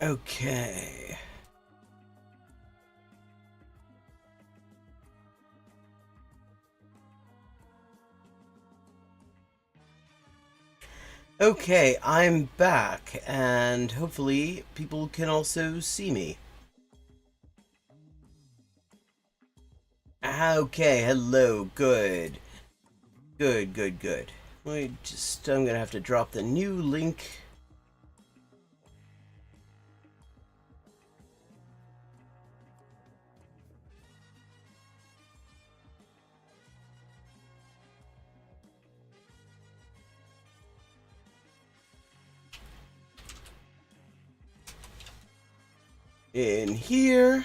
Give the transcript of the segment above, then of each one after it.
Okay. Okay, I'm back, and hopefully people can also see me. Okay, hello, good. Good. I'm gonna have to drop the new link. In here.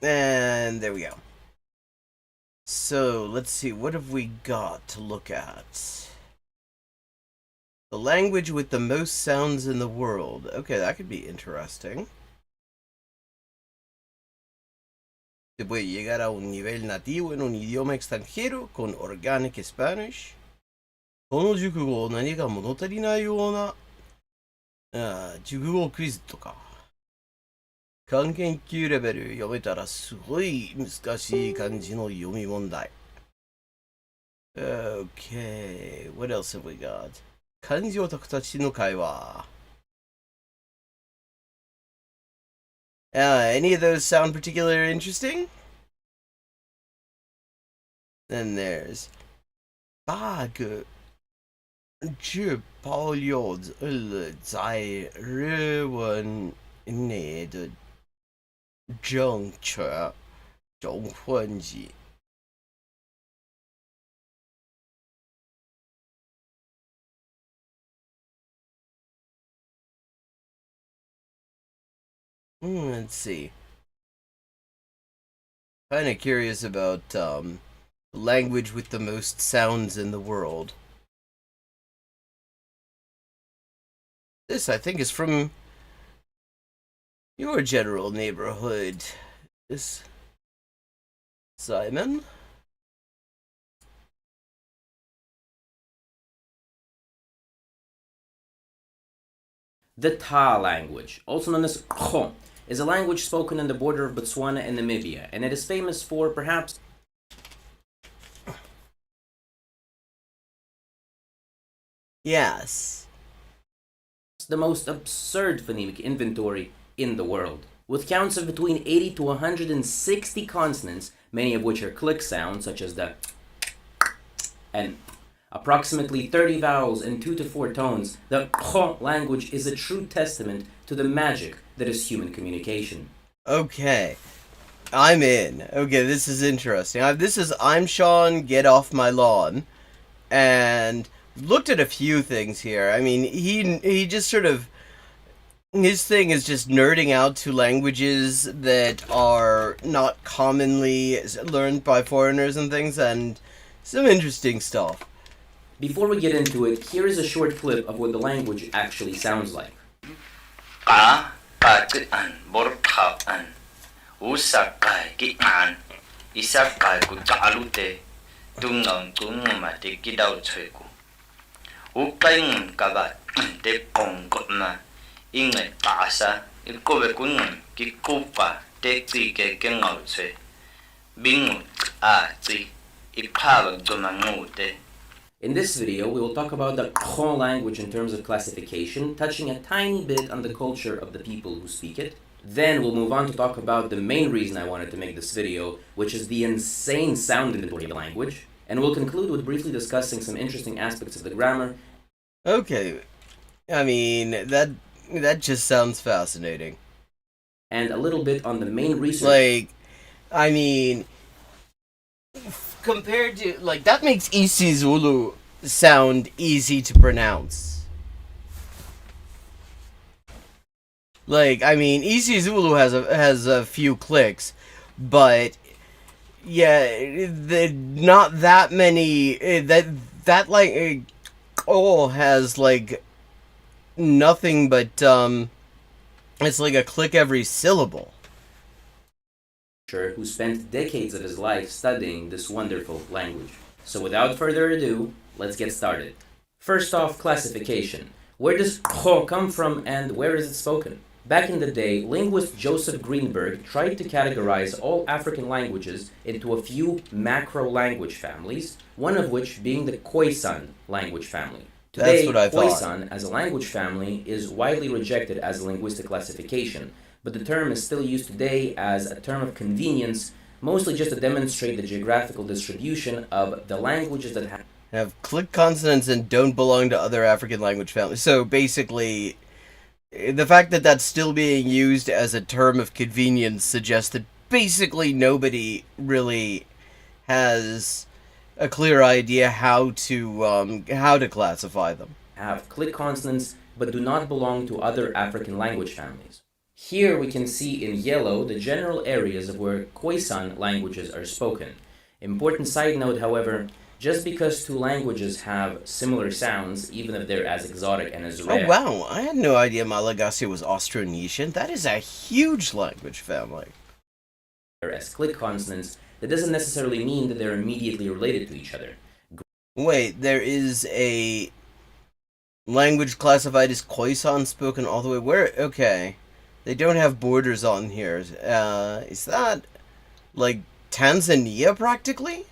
And there we go. So, let's see, what have we got to look at? The language with the most sounds in the world. Okay, that could be interesting. Se puede llegar a un nivel nativo en un idioma extranjero con Organic Spanish. この熟語何か物足りないような、熟語クイズとか。漢検級レベル読めたらすごい難しい漢字の読み問題。Okay, what else have we got? 漢字オタクたちの会話。Any of those sound particularly interesting? Then there's Bag 据保留在日文内的正确中文字。Let's see. Kind of curious about language with the most sounds in the world. This, I think, is from your general neighborhood. This Simon? The Ta language, also known as Kho, is a language spoken in the border of Botswana and Namibia, and it is famous for perhaps Yes. the most absurd phonemic inventory in the world, with counts of between 80 to 160 consonants, many of which are click sounds, such as the and approximately 30 vowels and 2 to 4 tones. The Kho language is a true testament to the magic that is human communication. Okay. I'm in. Okay, this is interesting. I'm Sean, get off my lawn. And looked at a few things here. I mean, he just sort of, his thing is just nerding out to languages that are not commonly learned by foreigners and things, and some interesting stuff. Before we get into it, here is a short clip of what the language actually sounds like. In this video, we will talk about the Kho language in terms of classification, touching a tiny bit on the culture of the people who speak it. Then we'll move on to talk about the main reason I wanted to make this video, which is the insane sound inventory of the language. And we'll conclude with briefly discussing some interesting aspects of the grammar. Okay. I mean, that just sounds fascinating. And a little bit on the main research. Like, I mean, compared to, like, that makes isiZulu sound easy to pronounce. Like, I mean, isiZulu has a few clicks, but yeah, not that many. That like has like nothing but it's like a click every syllable. Who spent decades of his life studying this wonderful language. So without further ado, let's get started. First off, classification. Where does kho come from and where is it spoken? Back in the day, linguist Joseph Greenberg tried to categorize all African languages into a few macro language families, one of which being the Khoisan language family. That's Today, what I thought. Khoisan as a language family is widely rejected as a linguistic classification, but the term is still used today as a term of convenience, mostly just to demonstrate the geographical distribution of the languages that have click consonants and don't belong to other African language families. So basically, the fact that that's still being used as a term of convenience suggests that basically nobody really has a clear idea how to classify them. Have click consonants but do not belong to other African language families. Here we can see in yellow the general areas of where Khoisan languages are spoken. Important side note, however, just because two languages have similar sounds, even if they're as exotic and as rare. Oh wow, I had no idea Malagasy was Austronesian. That is a huge language family. As click consonants, that doesn't necessarily mean that they're immediately related to each other. Wait, there is a language classified as Khoisan spoken all the way where? Okay. They don't have borders on here. Is that like Tanzania practically?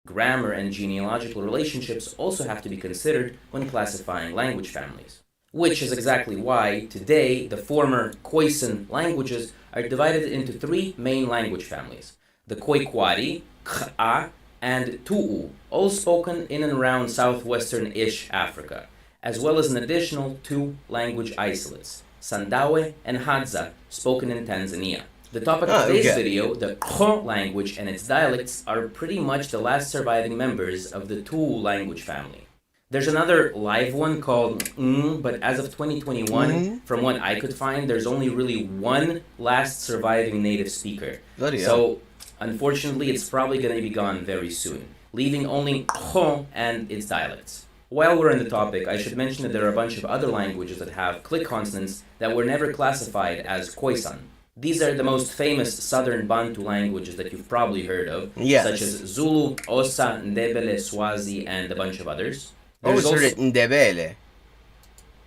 Grammar and genealogical relationships also have to be considered when classifying language families. Which is exactly why, today, the former Khoisan languages are divided into three main language families. The Khoikwari, K'a, and Tu'u, all spoken in and around southwestern-ish Africa, as well as an additional two language isolates, Sandawe and Hadza, spoken in Tanzania. The topic of today's video, the Kho language and its dialects, are pretty much the last surviving members of the Tu'u language family. There's another live one called but as of 2021, from what I could find, there's only really one last surviving native speaker. So, unfortunately, it's probably going to be gone very soon, leaving only Kho and its dialects. While we're on the topic, I should mention that there are a bunch of other languages that have click consonants that were never classified as Khoisan. These are the most famous southern Bantu languages that you've probably heard of, such as Zulu, Xhosa, Ndebele, Swazi, and a bunch of others. There's also Ndebele.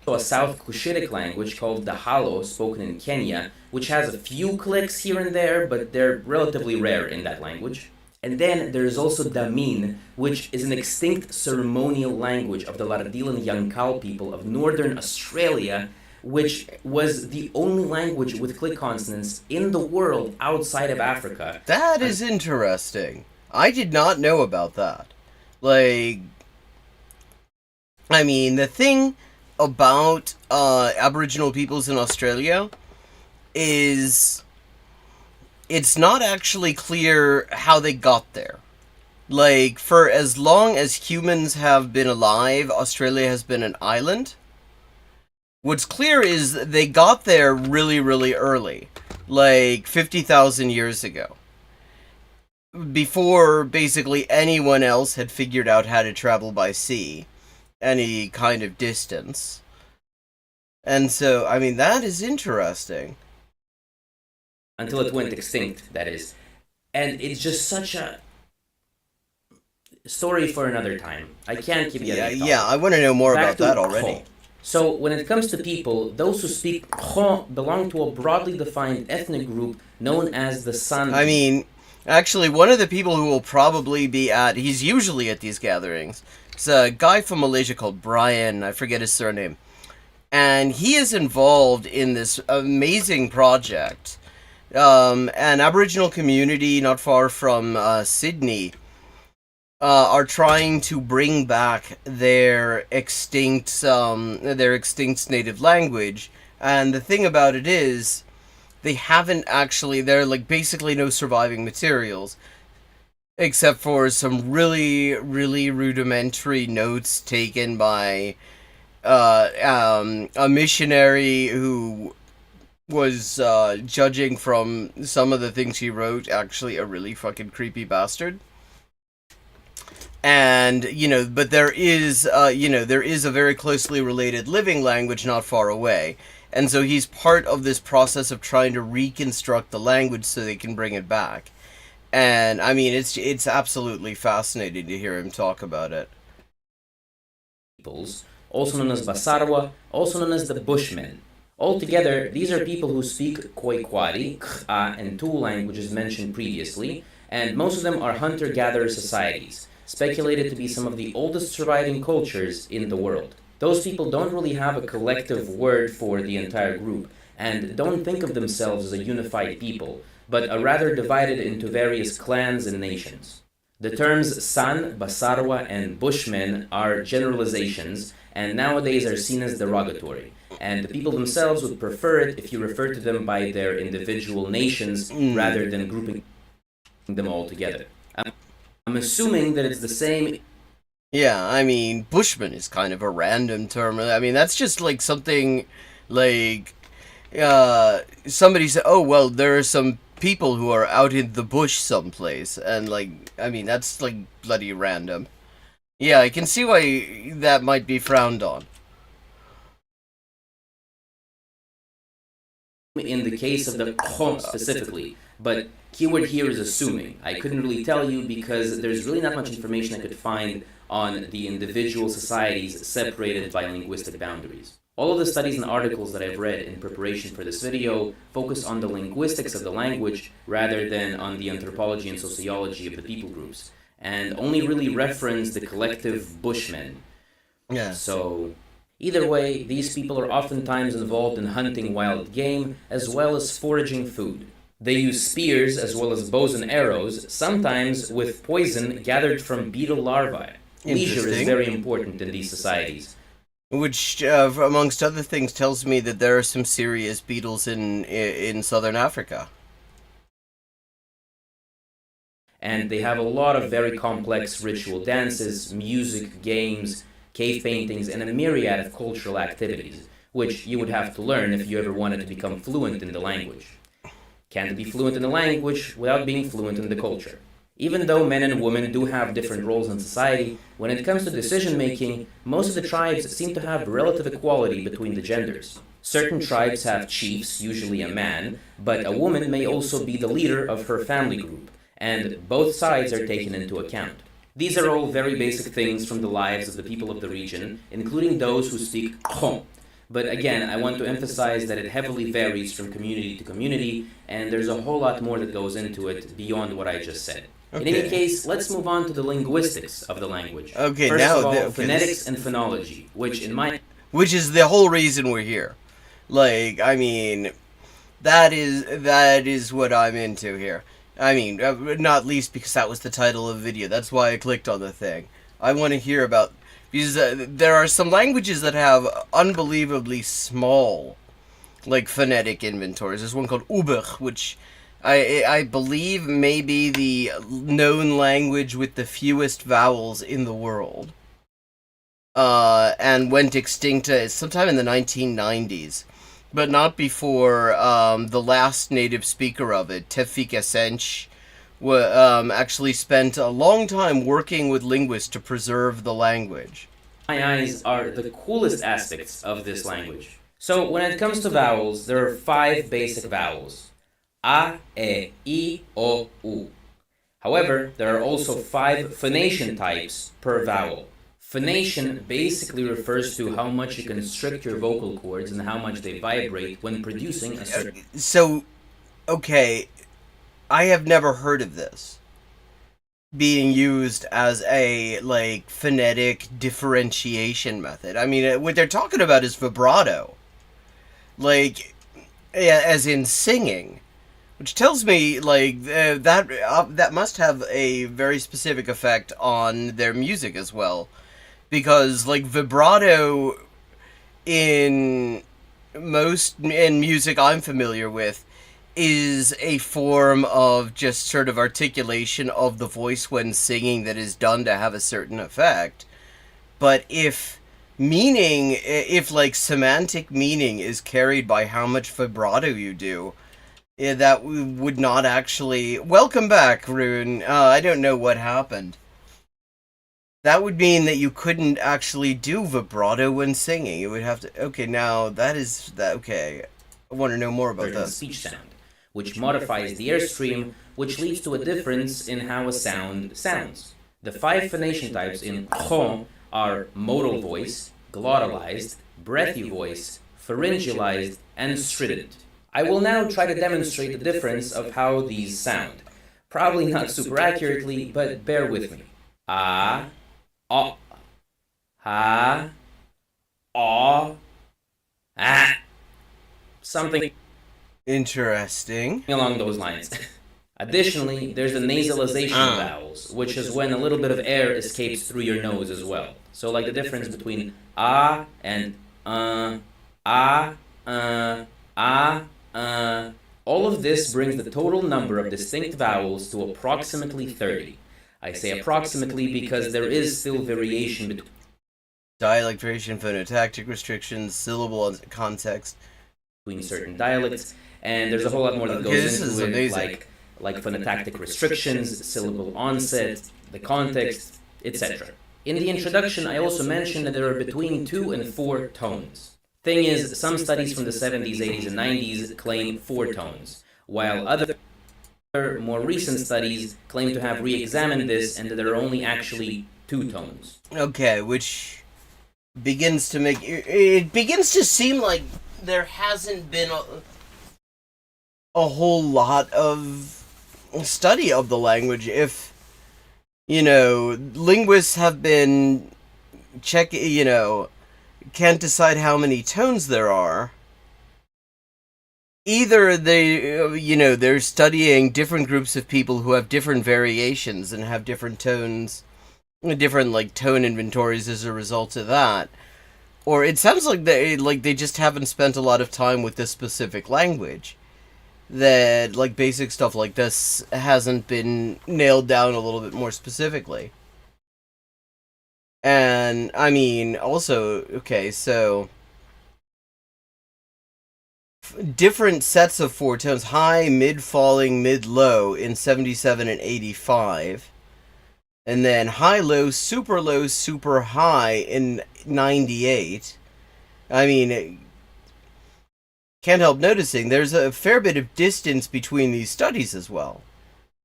a South Cushitic language called Dahalo, spoken in Kenya, which has a few clicks here and there, but they're relatively rare in that language. And then there's also Damin, which is an extinct ceremonial language of the Lardilan Yankal people of northern Australia, which was the only language with click consonants in the world outside of Africa. That is interesting. I did not know about that. Like, I mean, the thing about Aboriginal peoples in Australia is it's not actually clear how they got there. Like, for as long as humans have been alive, Australia has been an island. What's clear is they got there really, really early, like 50,000 years ago, before basically anyone else had figured out how to travel by sea, any kind of distance. And so, I mean, that is interesting. Until it went extinct, that is. And it's just such a story for another time. I can't keep getting Yeah, I want to know more about that already. Kho. So, when it comes to people, those who speak Kho belong to a broadly defined ethnic group known as the San. I mean, actually, one of the people who will probably be he's usually at these gatherings. It's a guy from Malaysia called Brian, I forget his surname. And he is involved in this amazing project. An Aboriginal community not far from Sydney are trying to bring back their extinct native language, and the thing about it is, they haven't actually. There are like basically no surviving materials, except for some really, really rudimentary notes taken by a missionary who was judging from some of the things he wrote, actually a really fucking creepy bastard. And, but there is a very closely related living language not far away. And so he's part of this process of trying to reconstruct the language so they can bring it back. And, I mean, it's absolutely fascinating to hear him talk about it. peoples, also known as Basarwa, also known as the Bushmen. Altogether, these are people who speak Khoikhwari, Kha, and two languages mentioned previously, and most of them are hunter-gatherer societies, speculated to be some of the oldest surviving cultures in the world. Those people don't really have a collective word for the entire group, and don't think of themselves as a unified people, but are rather divided into various clans and nations. The terms San, Basarwa, and Bushmen are generalizations, and nowadays are seen as derogatory, and the people themselves would prefer it if you refer to them by their individual nations rather than grouping them all together. I'm assuming that it's the same. Yeah, I mean, Bushman is kind of a random term. I mean, that's just like something like somebody said, "Oh, well, there are some people who are out in the bush someplace," and like, I mean, that's like bloody random. Yeah, I can see why that might be frowned on. In the case of the Kho specifically, but keyword here is assuming. I couldn't really tell you because there's really not much information I could find on the individual societies separated by linguistic boundaries. All of the studies and articles that I've read in preparation for this video focus on the linguistics of the language rather than on the anthropology and sociology of the people groups, and only really reference the collective Bushmen. Yeah. So, either way, these people are oftentimes involved in hunting wild game as well as foraging food. They use spears as well as bows and arrows, sometimes with poison gathered from beetle larvae. Leisure is very important in these societies. Which, amongst other things, tells me that there are some serious beetles in southern Africa. And they have a lot of very complex ritual dances, music, games, cave paintings, and a myriad of cultural activities, which you would have to learn if you ever wanted to become fluent in the language. Can't be fluent in the language without being fluent in the culture. Even though men and women do have different roles in society, when it comes to decision-making, most of the tribes seem to have relative equality between the genders. Certain tribes have chiefs, usually a man, but a woman may also be the leader of her family group, and both sides are taken into account. These are all very basic things from the lives of the people of the region, including those who speak Kho. But again, I want to emphasize that it heavily varies from community to community, and there's a whole lot more that goes into it beyond what I just said. Okay. In any case, let's move on to the linguistics of the language. Okay, First now of all, phonetics and phonology, which is the whole reason we're here. Like, I mean, that is what I'm into here. I mean, not least because that was the title of the video. That's why I clicked on the thing. I want to hear about, because there are some languages that have unbelievably small, like, phonetic inventories. There's one called Ubach, which I believe may be the known language with the fewest vowels in the world. And went extinct sometime in the 1990s. But not before the last native speaker of it, Tevfik Esenç, actually spent a long time working with linguists to preserve the language. My eyes are the coolest aspects of this language. So when it comes to vowels, there are 5 basic vowels. A, E, I, O, U. However, there are also 5 phonation types per vowel. Phonation basically refers to how much you constrict your vocal cords and how much they vibrate when producing a certain... So, okay, I have never heard of this being used as a, like, phonetic differentiation method. I mean, what they're talking about is vibrato. Like, as in singing. Which tells me, like, that must have a very specific effect on their music as well. Because, like, vibrato in music I'm familiar with is a form of just sort of articulation of the voice when singing that is done to have a certain effect. But if like, semantic meaning is carried by how much vibrato you do, that would not actually... Welcome back, Rune. I don't know what happened. That would mean that you couldn't actually do vibrato when singing. You would have to... Okay, now, okay. I want to know more about that. Speech sound, which modifies the airstream, which leads to a difference in how a sound sounds. The 5 phonation types in Kho are modal voice, glottalized, breathy voice, pharyngealized, and strident. I will now try to demonstrate the difference of how these sound. Probably not super accurately, but bear with me. Ah, ah, ha, ah, ah. Something Interesting. along those lines. Additionally, there's the nasalization of vowels, which is when a little bit of air escapes through your nose as well. So like the difference between ah and ah, ah, ah, all of this brings the total number of distinct vowels to approximately 30. I say approximately because there is still variation between Dialect variation, phonotactic restrictions, syllable context. certain dialects, and there's a whole lot more that goes into it, amazing. like phonotactic restrictions, syllable onset, the context, etc. In the introduction, I also mentioned that there are between 2 and 4 tones. Thing is, some studies from the 70s, 80s, and 90s claim 4 tones, while other more recent studies claim to have re-examined this and that there are only actually 2 tones. Okay, which begins to make it begins to seem like there hasn't been a whole lot of study of the language. If linguists have been can't decide how many tones there are. Either they're studying different groups of people who have different variations and have different tones, different like tone inventories as a result of that, or it sounds like they just haven't spent a lot of time with this specific language. That like basic stuff like this hasn't been nailed down a little bit more specifically. And I mean, also, okay, so different sets of 4 tones: high, mid, falling, mid, low in 77 and 85. And then high, low, super high in 98. I mean, can't help noticing there's a fair bit of distance between these studies as well.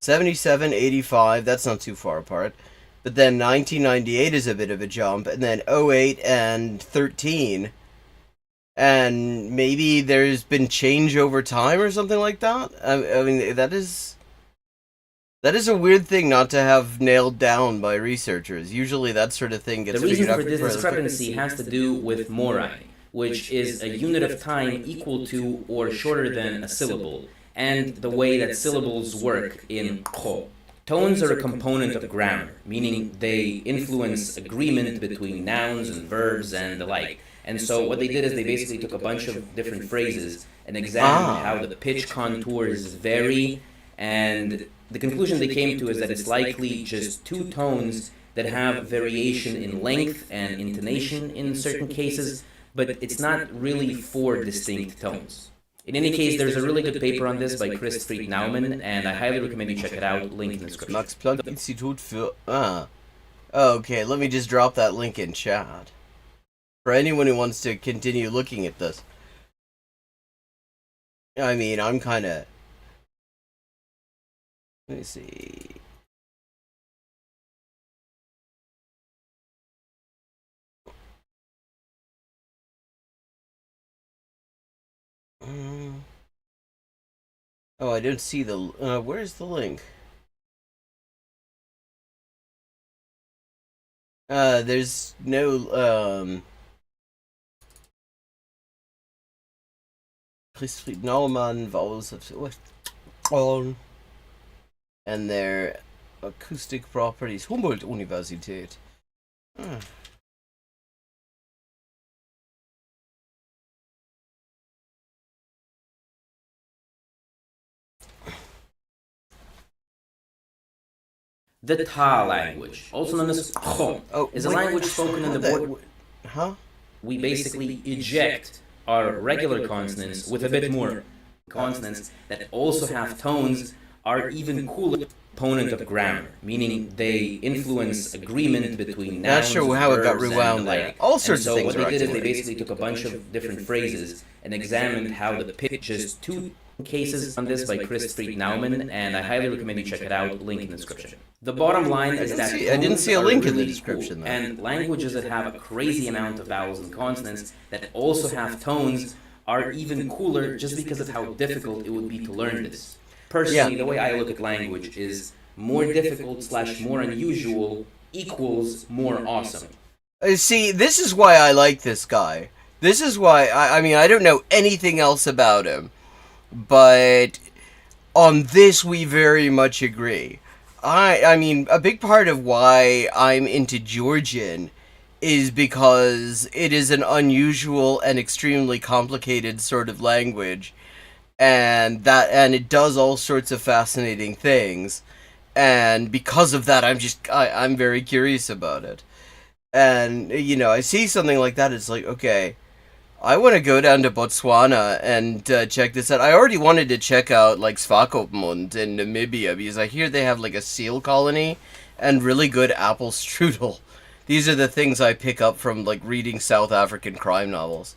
77, 85, that's not too far apart. But then 1998 is a bit of a jump, and then 08 and 13. And maybe there's been change over time or something like that. I mean, that is a weird thing not to have nailed down by researchers. Usually that sort of thing gets figured out. The reason figured for out this fairly discrepancy has to do with morai, which is a unit of time equal to or shorter than a syllable, and the way that syllables work in kho. Tones are a component of grammar, meaning they influence agreement between nouns and verbs and the like. And so what they did is they basically took a bunch of different phrases and examined how the pitch contours vary, and the conclusion they came to is that it's likely just 2 tones that have variation in length and intonation in certain cases, but it's not really 4 distinct tones. In any case, there's a really good paper on this by Chris Fried Naumann, and I highly recommend you check it out, link in the description. Max Planck Institut für... Okay, let me just drop that link in chat. For anyone who wants to continue looking at this. I mean, I'm kind of... Let me see... Oh, I don't see the... where's the link? There's no, Christfried Naumann, vowels of... and their acoustic properties. Humboldt-Universität. The Ta language, also known as Kho, is a language spoken in the border. We basically eject our regular consonants with a bit more consonants that also have tones, are even cooler component of grammar, meaning they influence agreement between nouns, not sure how it got verbs, rewound there. All sorts of things. So what they did is they activated. basically took a bunch of different phrases and examined how the pitch just 2 cases on this by Chris Fried Naumann, and I highly recommend you check it out. Link in the description. The bottom line is that I didn't see a tones link are in the really description, cool, though. and languages that have a crazy amount of vowels and consonants that also have tones are even cooler just because of how difficult it would be to learn this. Personally, the way I look at language is more difficult / more unusual equals more awesome. See, this is why I like this guy. This is why, I mean, I don't know anything else about him, but on this we very much agree. I mean, a big part of why I'm into Georgian is because it is an unusual and extremely complicated sort of language, and it does all sorts of fascinating things, and because of that, I'm very curious about it. And you know, I see something like that, it's like, okay, I want to go down to Botswana and check this out. I already wanted to check out like Swakopmund in Namibia because I hear they have like a seal colony and really good apple strudel. These are the things I pick up from like reading South African crime novels.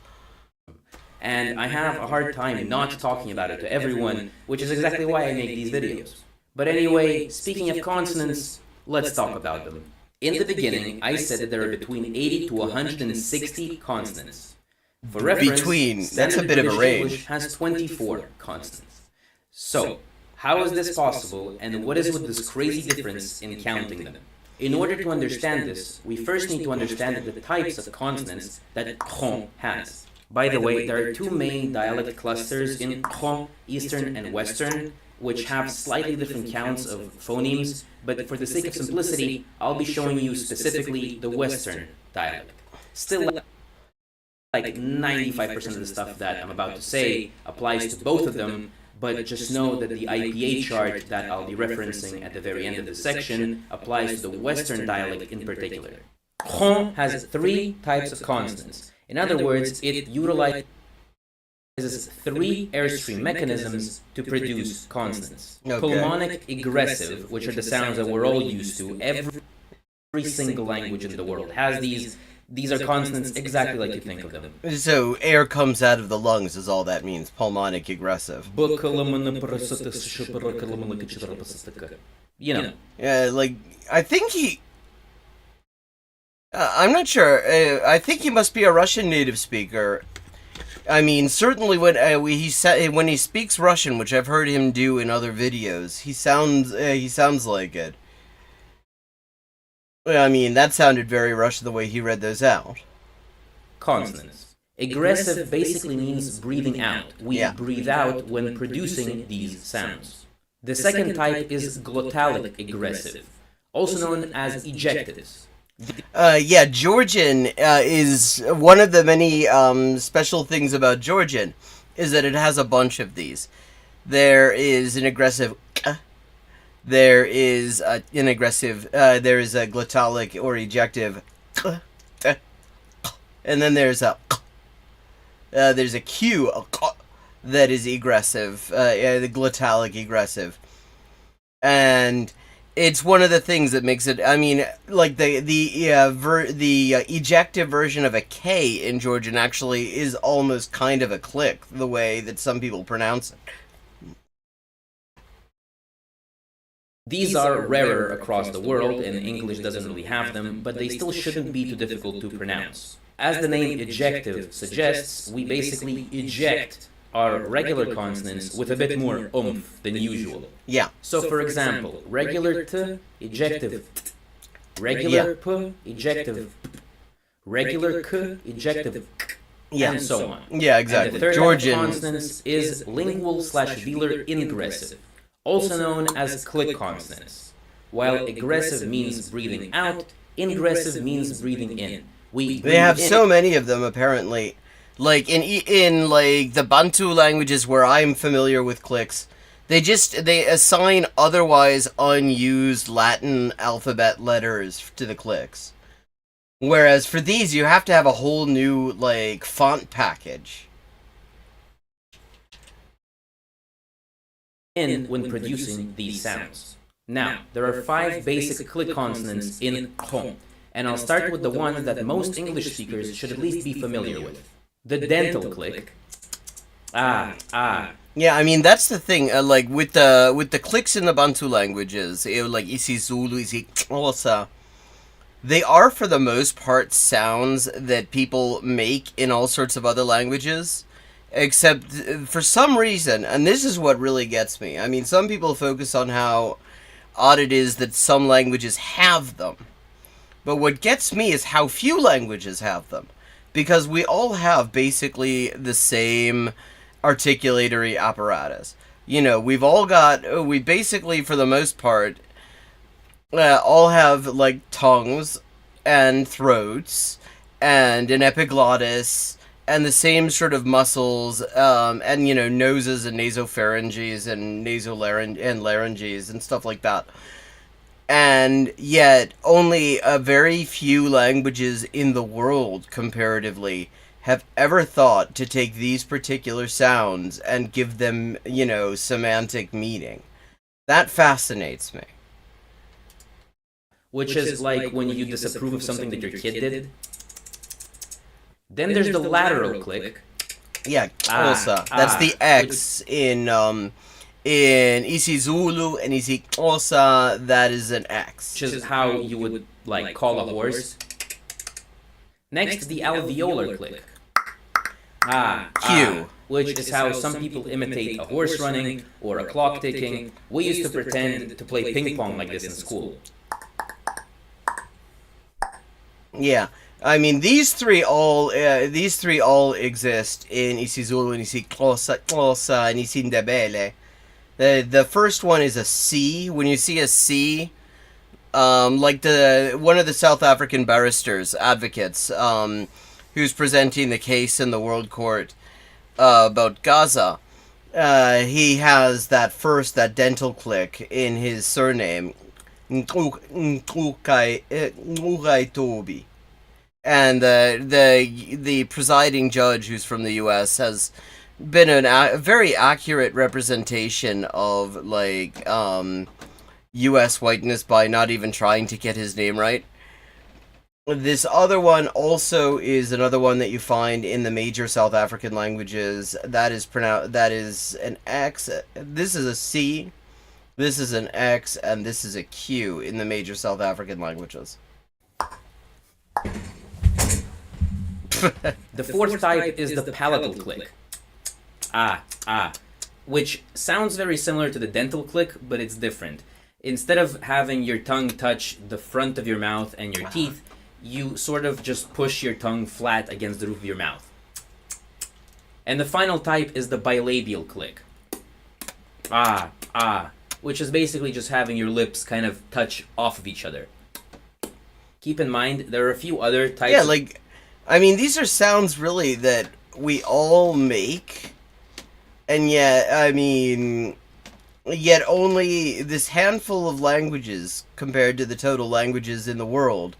And I have a hard time not talking about it to everyone, which is exactly why I make these videos. But anyway, speaking of consonants, let's talk about them. In the beginning, I said that there are between 80 to 160 consonants. For reference, That's a bit of a range. English has 24 consonants. So, how is this possible, and what is with this crazy difference in counting them? In order to understand this, we first need to understand the types of consonants that Kron has. By the way, there are two main dialect clusters in Kron, Eastern and Western, which have slightly different counts of phonemes, but for the sake of simplicity, I'll be showing you specifically the Western dialect. Still, like 95% of the stuff that I'm about to say applies to both of them, but just know that the IPA chart that I'll be referencing at the very end of this section applies to the Western dialect in particular. Kron has 3 types of consonants. In other words, it utilizes 3 airstream mechanisms to produce consonants. Okay. Pulmonic egressive, which are the sounds that we're all used to. Every single language in the world has these. These are consonants exactly like you think of them. So air comes out of the lungs is all that means. Pulmonic aggressive. You know. Yeah, like I think he. I'm not sure. I think he must be a Russian native speaker. I mean, certainly when when he speaks Russian, which I've heard him do in other videos, he sounds like it. I mean, that sounded very Russian the way he read those out. Consonants. Aggressive basically means breathing out. We breathe out when producing these sounds. The second type is glottalic aggressive, also known as ejectives. Yeah, Georgian is one of the many special things about Georgian is that it has a bunch of these. There is an aggressive there is an aggressive there is a glottalic or ejective and then there's a Q that is egressive, the glottalic egressive. And it's one of the things that makes it. I mean, like the ejective version of a K in Georgian actually is almost kind of a click, the way that some people pronounce it. These are rarer across the world, and English doesn't really have them, but they still shouldn't be too difficult to pronounce. As the name ejective suggests, we basically eject our regular consonants with a bit more oomph than usual. Yeah. So for example, regular T, ejective T, regular P, ejective P, regular K, ejective K, and so on. Yeah, exactly. And the third Georgian type of consonants is lingual / velar ingressive, also known as click consonants. While aggressive means breathing out, ingressive means breathing in. They have so many of them apparently. Like in like the Bantu languages where I'm familiar with clicks, they assign otherwise unused Latin alphabet letters to the clicks. Whereas for these you have to have a whole new like font package. When producing these sounds. Now, there are 5 basic click consonants in Kron, and I'll start with the ones that most English speakers should at least be familiar with. The dental click, Yeah, I mean that's the thing. Like with the clicks in the Bantu languages, like isiZulu, isiXhosa, they are for the most part sounds that people make in all sorts of other languages, except for some reason, and this is what really gets me. I mean, some people focus on how odd it is that some languages have them, but what gets me is how few languages have them, because we all have basically the same articulatory apparatus. You know, we basically, for the most part, all have, like, tongues and throats and an epiglottis and the same sort of muscles, and, you know, noses and nasopharynges and and larynges and stuff like that. And yet, only a very few languages in the world, comparatively, have ever thought to take these particular sounds and give them, you know, semantic meaning. That fascinates me. Which is like when you disapprove of something that your kid did. Then there's the lateral click. Yeah, Xhosa. That's the X in isiZulu and isiXhosa. That is an X. Which is how you would like call a horse. Next, the alveolar click. Q. Which is how some people imitate a horse running or a clock ticking. We used to pretend to play ping pong like this in school. Yeah, I mean these three all exist in isiZulu and isiXhosa and isindebele. The first one is a C. When you see a C, like one of the South African barristers, advocates, who's presenting the case in the World Court about Gaza, he has that dental click in his surname, Tobi. And the presiding judge, who's from the U.S., has been a very accurate representation of, like, U.S. whiteness by not even trying to get his name right. This other one also is another one that you find in the major South African languages. That is an X. This is a C. This is an X, and this is a Q in the major South African languages. The fourth type is the palatal click. Which sounds very similar to the dental click, but it's different. Instead of having your tongue touch the front of your mouth and your teeth, you sort of just push your tongue flat against the roof of your mouth. And the final type is the bilabial click. Which is basically just having your lips kind of touch off of each other. Keep in mind, there are a few other types. Yeah, like, I mean, these are sounds really that we all make, and yet, I mean, yet only this handful of languages, compared to the total languages in the world,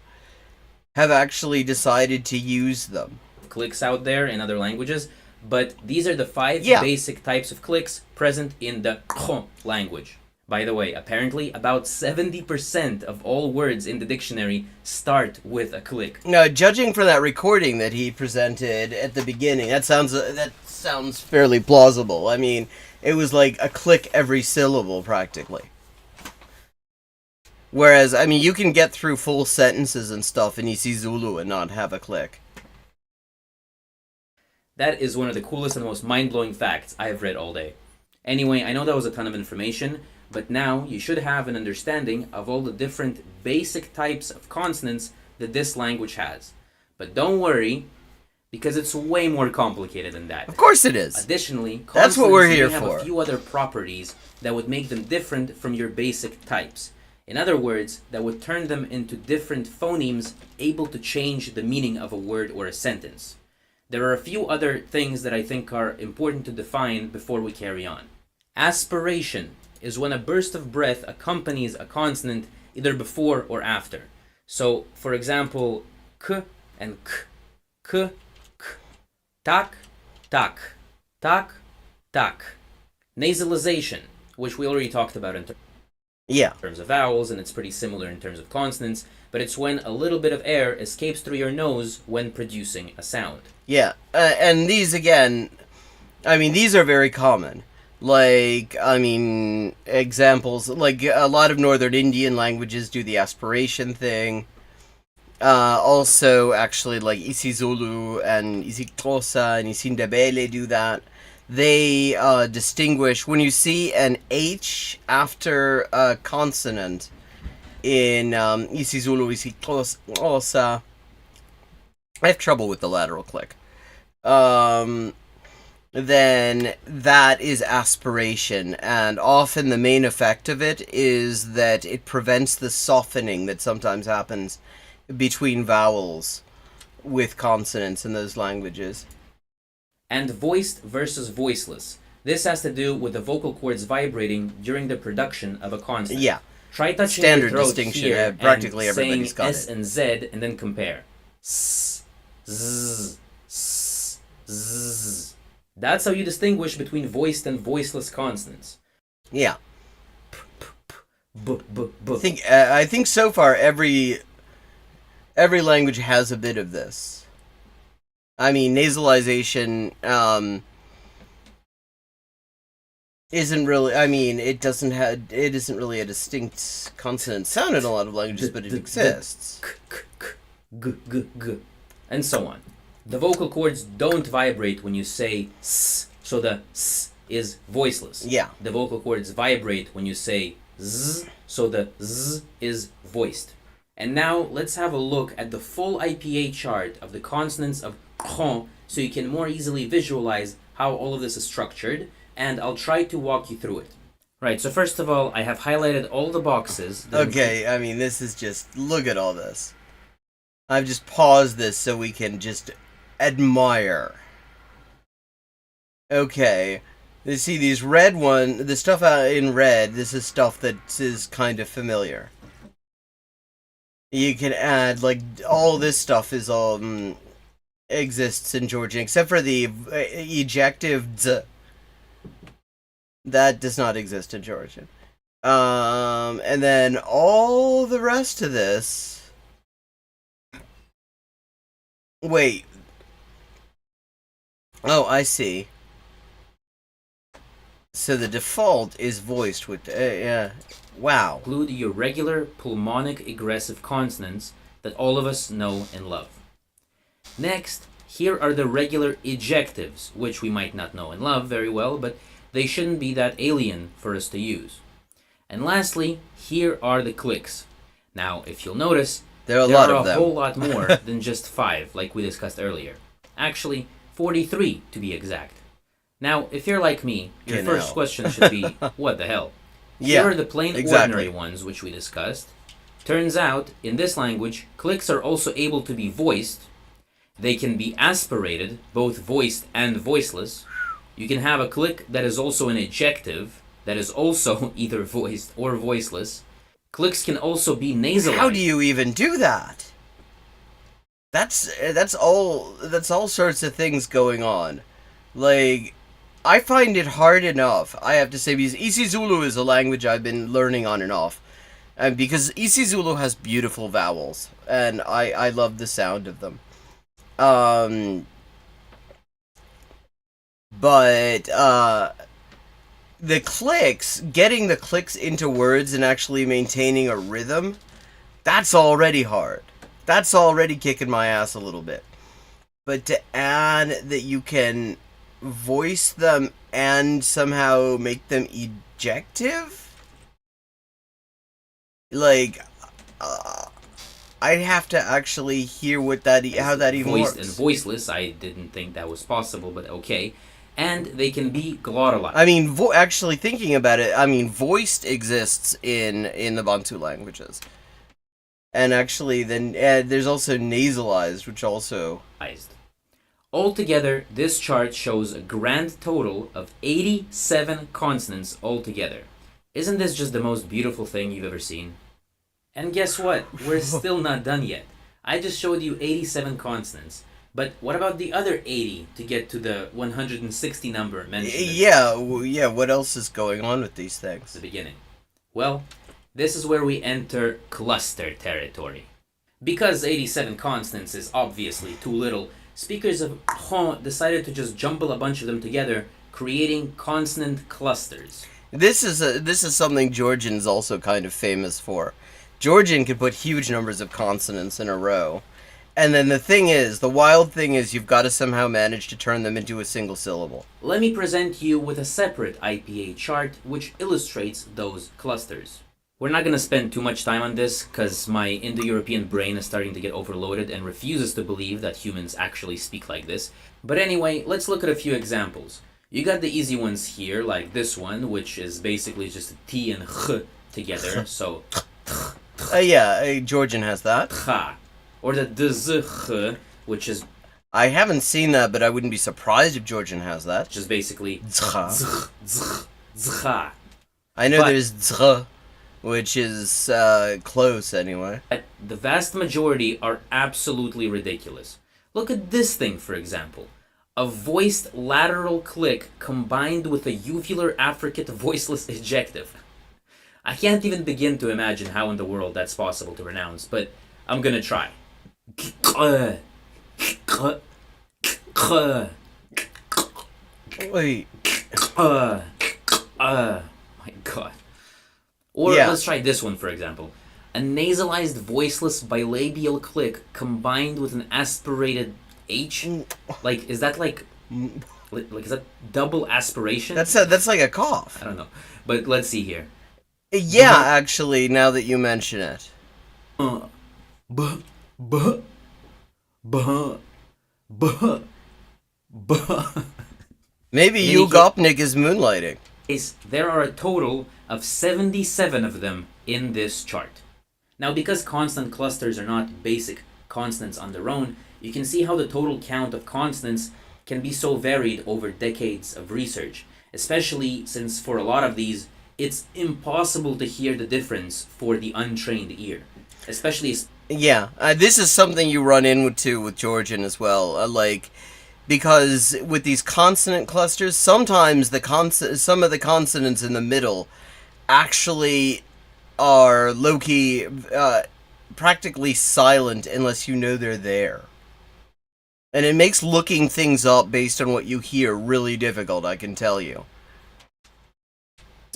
have actually decided to use them. Clicks out there in other languages, but these are the five basic types of clicks present in the Kho language. By the way, apparently about 70% of all words in the dictionary start with a click. Now, judging from that recording that he presented at the beginning, that sounds fairly plausible. I mean, it was like a click every syllable, practically. Whereas, I mean, you can get through full sentences and stuff in isiZulu and not have a click. That is one of the coolest and most mind-blowing facts I have read all day. Anyway, I know that was a ton of information, but now you should have an understanding of all the different basic types of consonants that this language has. But don't worry, because it's way more complicated than that. Of course it is. Additionally, that's what we're here have for. A few other properties that would make them different from your basic types. In other words, that would turn them into different phonemes able to change the meaning of a word or a sentence. There are a few other things that I think are important to define before we carry on. Aspiration is when a burst of breath accompanies a consonant either before or after. So, for example, k and k, tak, tak, tak, tak. Nasalization, which we already talked about in terms of vowels, and it's pretty similar in terms of consonants, but it's when a little bit of air escapes through your nose when producing a sound. Yeah, and these, again, I mean, these are very common. Like, I mean, examples, like a lot of Northern Indian languages do the aspiration thing. Also, actually, like isiZulu and isiXhosa and isiNdebele do that. They distinguish when you see an H after a consonant in isiZulu, isiXhosa. I have trouble with the lateral click. Then that is aspiration, and often the main effect of it is that it prevents the softening that sometimes happens between vowels with consonants in those languages. And voiced versus voiceless. This has to do with the vocal cords vibrating during the production of a consonant. Yeah. Try touching Standard your throat distinction, here practically and everybody's saying got S it. and Z and then compare. S, Z, S, Z. That's how you distinguish between voiced and voiceless consonants. Yeah. B, b, b. I think so far every language has a bit of this. I mean, nasalization isn't really. I mean, it isn't really a distinct consonant sound in a lot of languages, but it exists. G, g, g, and so on. The vocal cords don't vibrate when you say s, so the s is voiceless. Yeah. The vocal cords vibrate when you say z, so the z is voiced. And now let's have a look at the full IPA chart of the consonants of /, so you can more easily visualize how all of this is structured, and I'll try to walk you through it. Right, so first of all, I have highlighted all the boxes. Okay, I mean, this is just, look at all this. I've just paused this so we can just admire. Okay, you see these red the stuff in red, this is stuff that is kind of familiar. You can add, like, all this stuff is all, exists in Georgian, except for the ejective z. That does not exist in Georgian. And then all the rest of this... Wait. Oh, I see. So the default is voiced with... wow. Include your regular pulmonic egressive consonants that all of us know and love. Next, here are the regular ejectives, which we might not know and love very well, but they shouldn't be that alien for us to use. And lastly, here are the clicks. Now, if you'll notice, there are a whole lot more than just 5, like we discussed earlier. Actually, 43 to be exact. Now, if you're like me, your first question should be, what the hell? Here are the plain ordinary ones, which we discussed. Turns out, in this language, clicks are also able to be voiced. They can be aspirated, both voiced and voiceless. You can have a click that is also an ejective, that is also either voiced or voiceless. Clicks can also be nasalized. How do you even do that? That's all sorts of things going on. Like, I find it hard enough, I have to say, because isiZulu is a language I've been learning on and off. And because isiZulu has beautiful vowels, and I love the sound of them. But the clicks, getting the clicks into words and actually maintaining a rhythm, that's already hard. That's already kicking my ass a little bit. But to add that you can voice them and somehow make them ejective? Like, I'd have to actually hear how that even works. Voiced and voiceless, I didn't think that was possible, but okay. And they can be glottalized. I mean, actually thinking about it, I mean, voiced exists in the Bantu languages. And actually, then there's also nasalized, which also... Altogether, this chart shows a grand total of 87 consonants altogether. Isn't this just the most beautiful thing you've ever seen? And guess what? We're still not done yet. I just showed you 87 consonants. But what about the other 80 to get to the 160 number mentioned? Yeah, what else is going on with these things? The beginning. Well, this is where we enter cluster territory. Because 87 consonants is obviously too little, speakers of Hon decided to just jumble a bunch of them together creating consonant clusters. This is something Georgian's also kind of famous for. Georgian can put huge numbers of consonants in a row. And then the wild thing is you've got to somehow manage to turn them into a single syllable. Let me present you with a separate IPA chart which illustrates those clusters. We're not going to spend too much time on this because my Indo-European brain is starting to get overloaded and refuses to believe that humans actually speak like this. But anyway, let's look at a few examples. You got the easy ones here, like this one, which is basically just a T and Ch together, so Georgian has that. Cha. Or the dzh, which is I haven't seen that, but I wouldn't be surprised if Georgian has that. just basically Dzha. dzha. I know But- there's dzh, which is close anyway. The vast majority are absolutely ridiculous. Look at this thing, for example. A voiced lateral click combined with a uvular affricate voiceless ejective. I can't even begin to imagine how in the world that's possible to pronounce, but I'm gonna try. Wait. My god. Or Yeah. let's try this one, for example. A nasalized voiceless bilabial click combined with an aspirated H? Like, is that like is that double aspiration? That's like a cough. I don't know. But let's see here. Yeah, actually, now that you mention it. Buh, buh, buh, buh, buh. Maybe Maybe you he- Gopnik is moonlighting. There are a total of 77 of them in this chart. Now, because consonant clusters are not basic consonants on their own, you can see how the total count of consonants can be so varied over decades of research, especially since for a lot of these, it's impossible to hear the difference for the untrained ear. Especially Yeah, this is something you run into with Georgian as well. Because with these consonant clusters, sometimes some of the consonants in the middle actually are low-key, practically silent unless you know they're there. And it makes looking things up based on what you hear really difficult, I can tell you.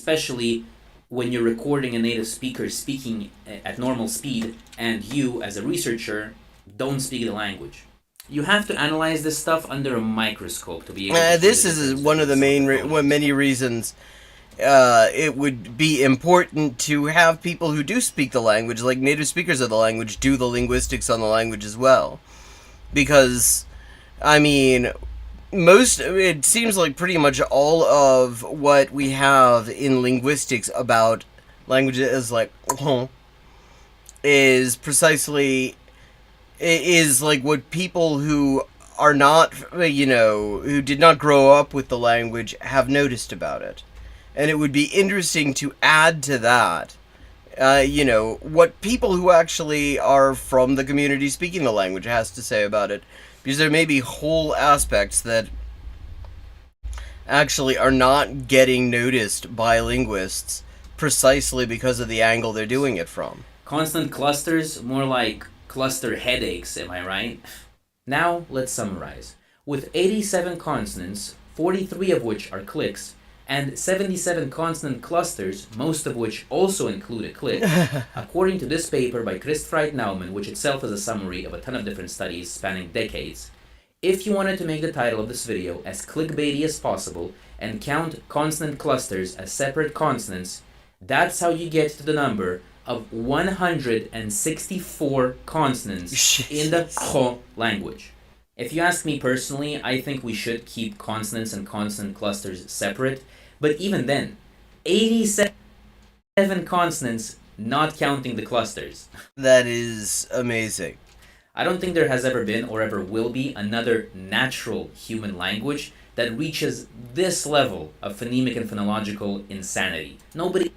especially when you're recording a native speaker speaking at normal speed and you, as a researcher, don't speak the language. You have to analyze this stuff under a microscope to be able to hear This the is difference one of the between main some phonemes. many reasons it would be important to have people who do speak the language, like native speakers of the language, do the linguistics on the language as well. Because, I mean, it seems like pretty much all of what we have in linguistics about languages is precisely like what people who are not, who did not grow up with the language have noticed about it. And it would be interesting to add to that, what people who actually are from the community speaking the language has to say about it. Because there may be whole aspects that actually are not getting noticed by linguists precisely because of the angle they're doing it from. Consonant clusters, more like cluster headaches, am I right? Now, let's summarize. With 87 consonants, 43 of which are clicks, and 77 consonant clusters, most of which also include a click, according to this paper by Christfried Naumann, which itself is a summary of a ton of different studies spanning decades. If you wanted to make the title of this video as clickbaity as possible and count consonant clusters as separate consonants, that's how you get to the number of 164 consonants in the Kho language. If you ask me personally, I think we should keep consonants and consonant clusters separate, but even then, 87 consonants, not counting the clusters. That is amazing. I don't think there has ever been or ever will be another natural human language that reaches this level of phonemic and phonological insanity. Nobody.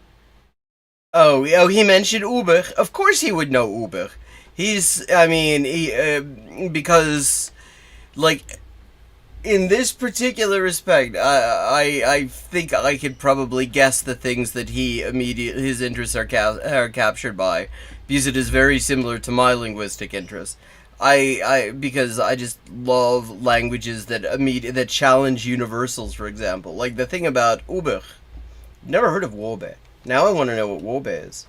Oh, he mentioned Uber. Of course he would know Uber. Because, like, in this particular respect, I think I could probably guess the things that his interests are captured by, because it is very similar to my linguistic interests. because I just love languages that challenge universals. For example, like the thing about Uber. Never heard of Wobe. Now I want to know what Wobe is.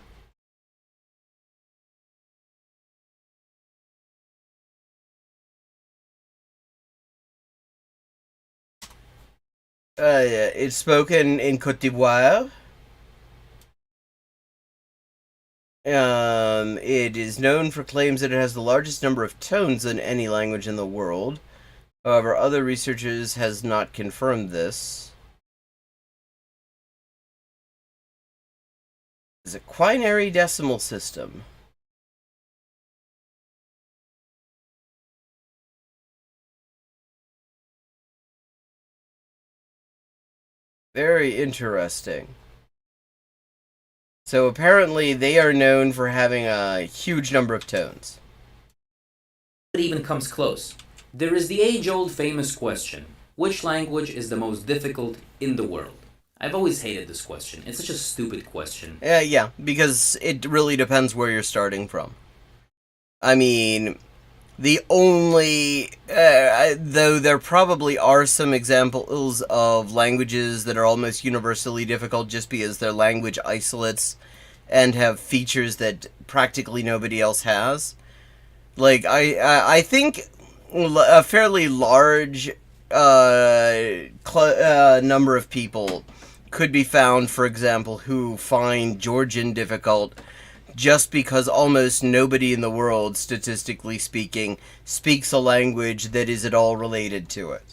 Yeah, it's spoken in Cote d'Ivoire. It is known for claims that it has the largest number of tones in any language in the world. However, other researchers has not confirmed this. It's a quinary decimal system. Very interesting. So apparently they are known for having a huge number of tones. It even comes close. There is the age-old famous question, which language is the most difficult in the world? I've always hated this question. It's such a stupid question. Yeah, because it really depends where you're starting from. I mean, the only... though there probably are some examples of languages that are almost universally difficult just because they're language isolates and have features that practically nobody else has. Like, I think a fairly large number of people could be found, for example, who find Georgian difficult just because almost nobody in the world, statistically speaking, speaks a language that is at all related to it.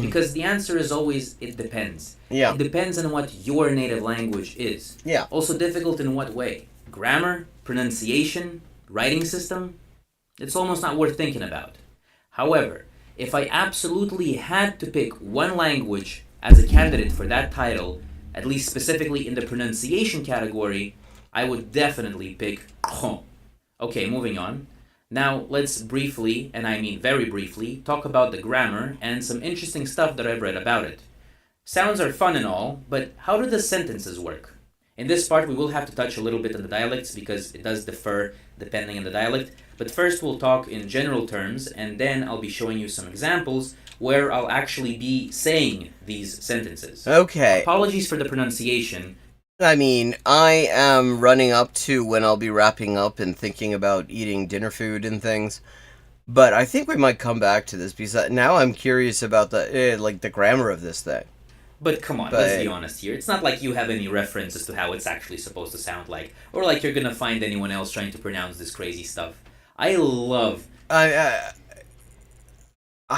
Because the answer is always, it depends. Yeah. It depends on what your native language is. Yeah. Also difficult in what way? Grammar? Pronunciation? Writing system? It's almost not worth thinking about. However, if I absolutely had to pick one language as a candidate for that title, at least specifically in the pronunciation category, I would definitely pick Hon. Okay, moving on. Now, let's briefly, and I mean very briefly, talk about the grammar and some interesting stuff that I've read about it. Sounds are fun and all, but how do the sentences work? In this part, we will have to touch a little bit on the dialects because it does differ depending on the dialect. But first, we'll talk in general terms, and then I'll be showing you some examples where I'll actually be saying these sentences. Okay. Apologies for the pronunciation. I mean, I am running up to when I'll be wrapping up and thinking about eating dinner food and things. But I think we might come back to this because now I'm curious about the grammar of this thing. But come on, let's be honest here. It's not like you have any reference as to how it's actually supposed to sound like, or like you're gonna find anyone else trying to pronounce this crazy stuff. I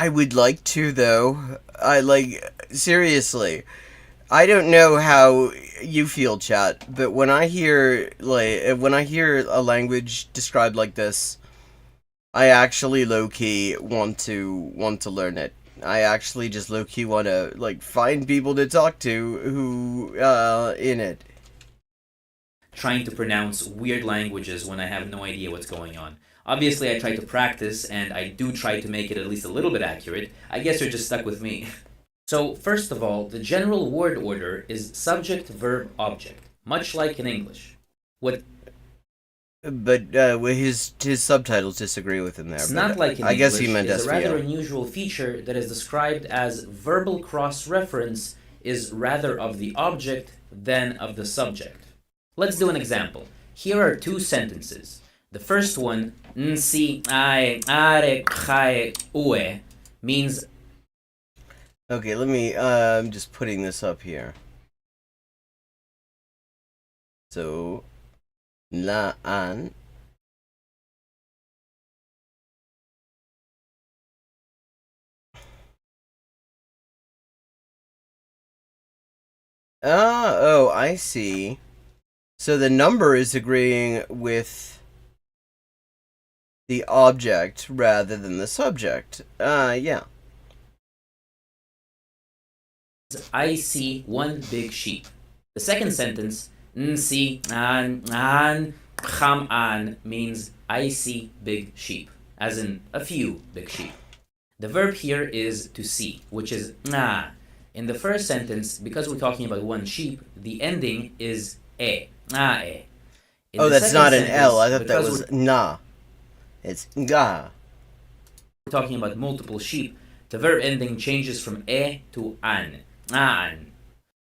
would like to, though. Seriously. I don't know how you feel, chat, but when I hear a language described like this, I actually low-key want to learn it. I actually just low-key want to find people to talk to who in it. Trying to pronounce weird languages when I have no idea what's going on. Obviously, I try to practice, and I do try to make it at least a little bit accurate. I guess you're just stuck with me. So, first of all, the general word order is subject, verb, object, much like in English. But his subtitles disagree with him there. It's not like in English. I guess he meant it's SVO. A rather unusual feature that is described as verbal cross-reference is rather of the object than of the subject. Let's do an example. Here are two sentences. The first one, nsi ai are kai ue, means... Okay, let me, I'm just putting this up here. So, la an. Oh, I see. So the number is agreeing with the object rather than the subject. Yeah. I see one big sheep. The second sentence, nsi an kham an, means I see big sheep, as in a few big sheep. The verb here is to see, which is na. In the first sentence, because we're talking about one sheep, the ending is e. Na e. Oh, that's not an L. I thought that was na. It's nga. We're talking about multiple sheep, the verb ending changes from e to an. An.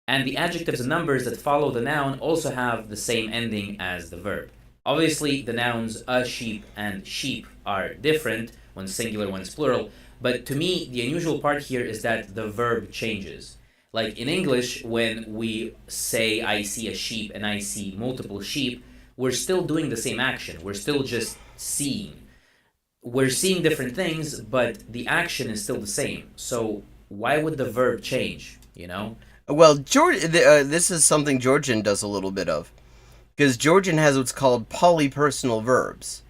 And the adjectives and numbers that follow the noun also have the same ending as the verb. Obviously, the nouns a sheep and sheep are different, one's singular, one's plural, but to me, the unusual part here is that the verb changes. Like in English, when we say I see a sheep and I see multiple sheep, we're still doing the same action. We're still just seeing. We're seeing different things, but the action is still the same. So why would the verb change, you know? Well, this is something Georgian does a little bit of. Because Georgian has what's called polypersonal verbs,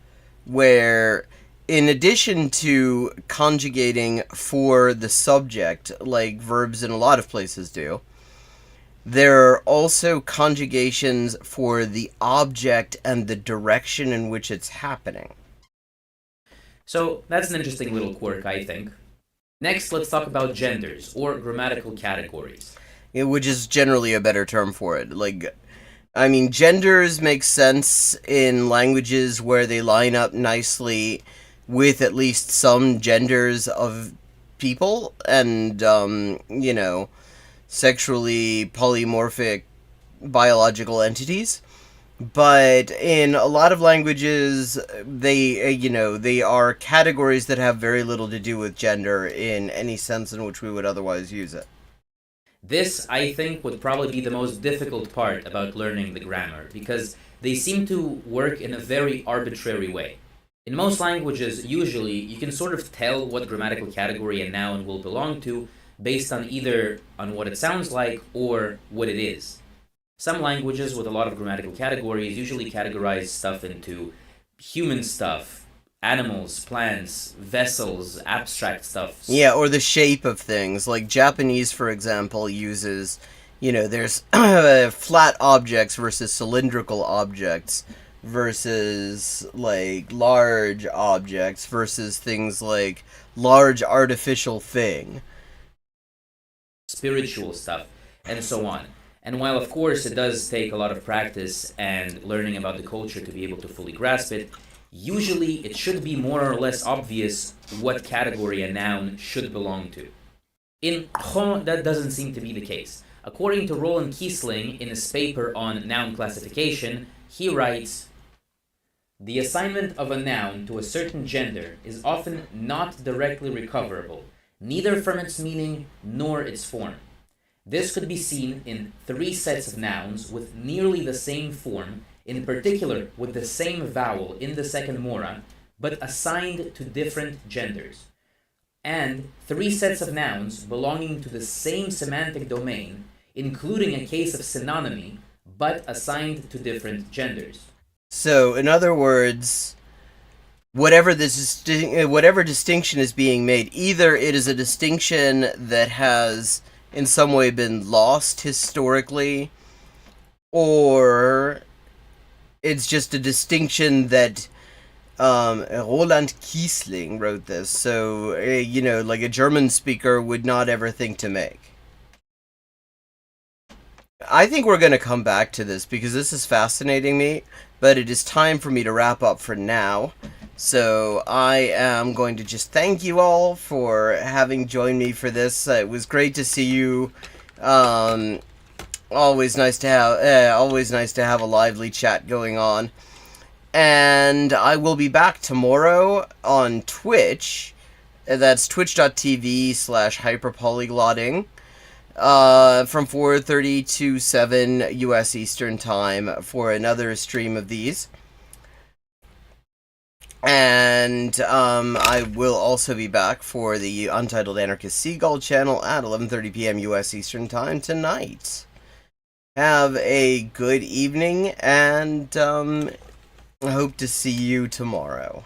where in addition to conjugating for the subject, like verbs in a lot of places do, there are also conjugations for the object and the direction in which it's happening. So that's an interesting little quirk, I think. Next, let's talk about genders, or grammatical categories. Which is generally a better term for it. Like, I mean, genders make sense in languages where they line up nicely with at least some genders of people and, sexually polymorphic biological entities. But in a lot of languages, they are categories that have very little to do with gender in any sense in which we would otherwise use it. This, I think, would probably be the most difficult part about learning the grammar, because they seem to work in a very arbitrary way. In most languages, usually, you can sort of tell what grammatical category a noun will belong to based on either on what it sounds like or what it is. Some languages with a lot of grammatical categories usually categorize stuff into human stuff, animals, plants, vessels, abstract stuff. Yeah, or the shape of things. Like Japanese, for example, uses, there's flat objects versus cylindrical objects versus, like, large objects versus things like large artificial thing. Spiritual stuff, and so on. And while, of course, it does take a lot of practice and learning about the culture to be able to fully grasp it, usually it should be more or less obvious what category a noun should belong to. In Ron, that doesn't seem to be the case. According to Roland Kiesling in his paper on noun classification, he writes, "The assignment of a noun to a certain gender is often not directly recoverable, neither from its meaning nor its form. This could be seen in 3 sets of nouns with nearly the same form, in particular with the same vowel in the second mora, but assigned to different genders, and 3 sets of nouns belonging to the same semantic domain, including a case of synonymy, but assigned to different genders." So, in other words, whatever distinction is being made, either it is a distinction that has in some way been lost historically, or it's just a distinction that Roland Kiesling wrote this, so, like a German speaker would not ever think to make. I think we're going to come back to this because this is fascinating me, but it is time for me to wrap up for now. So I am going to just thank you all for having joined me for this. It was great to see you. Always nice to have a lively chat going on. And I will be back tomorrow on Twitch. That's twitch.tv/hyperpolyglotting. From 4:30 to 7 US Eastern Time for another stream of these. And I will also be back for the Untitled Anarchist Seagull channel at 11:30 p.m. US Eastern Time tonight. Have a good evening, and I hope to see you tomorrow.